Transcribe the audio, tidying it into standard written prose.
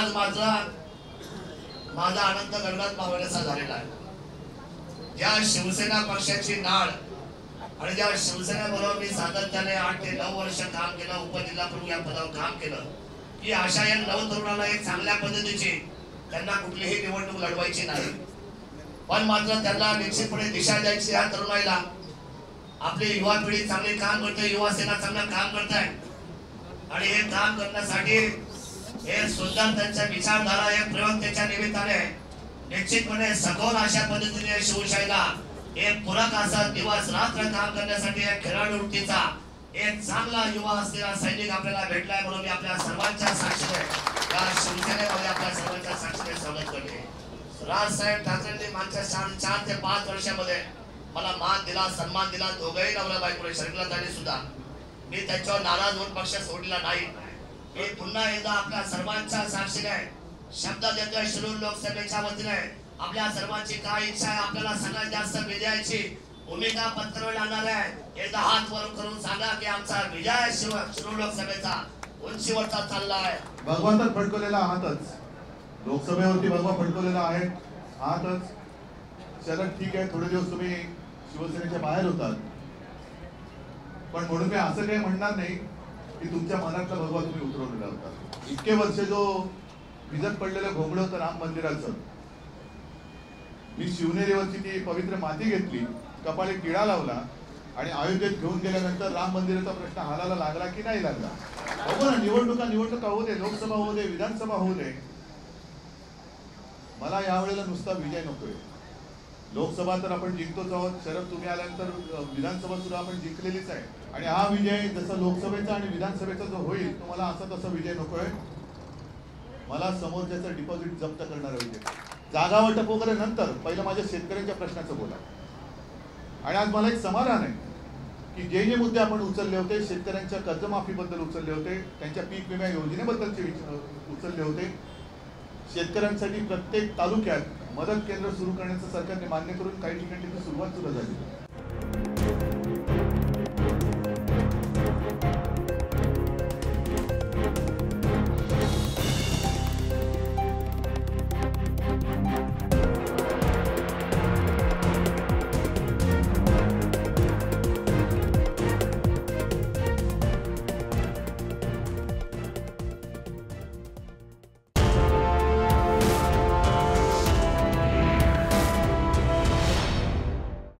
आज मात्र माझा आनंद गगनात मावण्याचा झालेला आहे। ज्या शिवसेना पक्षाची नाळ आणि ज्या शिवसेनेबरोबर मी सातत्याने 8 ते 9 वर्ष काम केलं, उपजिल्हा प्रमुख या पदावर काम केलं, की अशा या नवतरुणाला एक चांगल्या पद्धतीची त्यांना कुठलीही निवडणूक लढवायची नाही, पण मात्र त्यांना निश्चितपणे दिशा द्यायची। या तरुणाईला आपली युवा पिढी चांगले काम करते, युवा सेना चांगलं काम करत आहे आणि हे काम करण्यासाठी हे सुंदर त्यांच्या विचारधारा एक प्रयोगतेच्या निमित्ताने निश्चितपणे सखोल अशा पद्धतीने शिवशाहीला एक पूरक असा दिवस रात्र काम करण्यासाठी एक खेळाडू वृत्तीचा एक चांगला युवा असलेला सैनिक आपल्याला भेटलाय, म्हणून मी आपल्या सर्वांच्या साक्षीने या शिवसेनेमध्ये आपल्या सर्वांच्या साक्षीने स्वागत करते। राजसाहेब ठाकरेंनी मागच्या 4 ते 5 वर्षामध्ये मला मान दिला, सन्मान दिला, दोघेही नवरा बायको शर्मिला ताई सुद्धा। मी त्यांच्यावर नाराज होऊन पक्ष सोडला नाही। मी पुन्हा एकदा आपल्या सर्वांच्या साक्षीने शब्द देतोय, शिरूर लोकसभेच्या वतीने आपल्या सर्वांची काय इच्छा आहे, आपल्याला सगळ्यात जास्त विजयाची भूमिका पत्रावर आणणार आहे। एकदा हात वर करून सांगा की आमचा विजय शिरूर लोकसभेचा उंचीवरचा चालला आहे। भगवंतात फडकवलेला आहातच, लोकसभेवरती भगवा फडकवलेला आहे आहातच। चला ठीक आहे, थोडे दिवस तुम्ही शिवसेनेच्या बाहेर होतात, पण म्हणून मी असं काही म्हणणार नाही की तुमच्या मनातला भगवा तुम्ही उतरवलेला होता। इतके वर्ष जो भिजत पडलेलं घोंगडं होतं राम मंदिराचं, मी शिवनेरीवरची ती पवित्र माती घेतली, कपाळी टिळा लावला आणि अयोध्येत घेऊन गेल्यानंतर राम मंदिराचा प्रश्न हालायला लागला की नाही लागला? बघू ना, निवडणुका होऊ दे, लोकसभा होऊ दे, विधानसभा होऊ दे, मला यावेळेला नुसता विजय नकोय। लोकसभा तर आपण जिंकतोच आहोत, शरद तुम्ही आल्यानंतर विधानसभा सुद्धा आपण जिंकलेलीच आहे, आणि हा विजय जसा लोकसभेचा आणि विधानसभेचा जो होईल तो मला असा तसा विजय नकोय। मला समोरच्याचं डिपॉझिट जप्त करणारा विजय, जागा वाटप वगैरे नंतर, पहिलं माझ्या शेतकऱ्यांच्या प्रश्नाचं बोला। आणि आज मला एक समाधान आहे की जे मुद्दे आपण उचलले होते, शेतकऱ्यांच्या कर्जमाफीबद्दल उचलले होते, त्यांच्या पीक विमा योजनेबद्दलचे उचलले होते, शेतकऱ्यांसाठी प्रत्येक तालुक्यात मदत केंद्र सुरू करण्याचं सरकारने मान्य करून काही ठिकाणी सुरुवात सुद्धा झाली।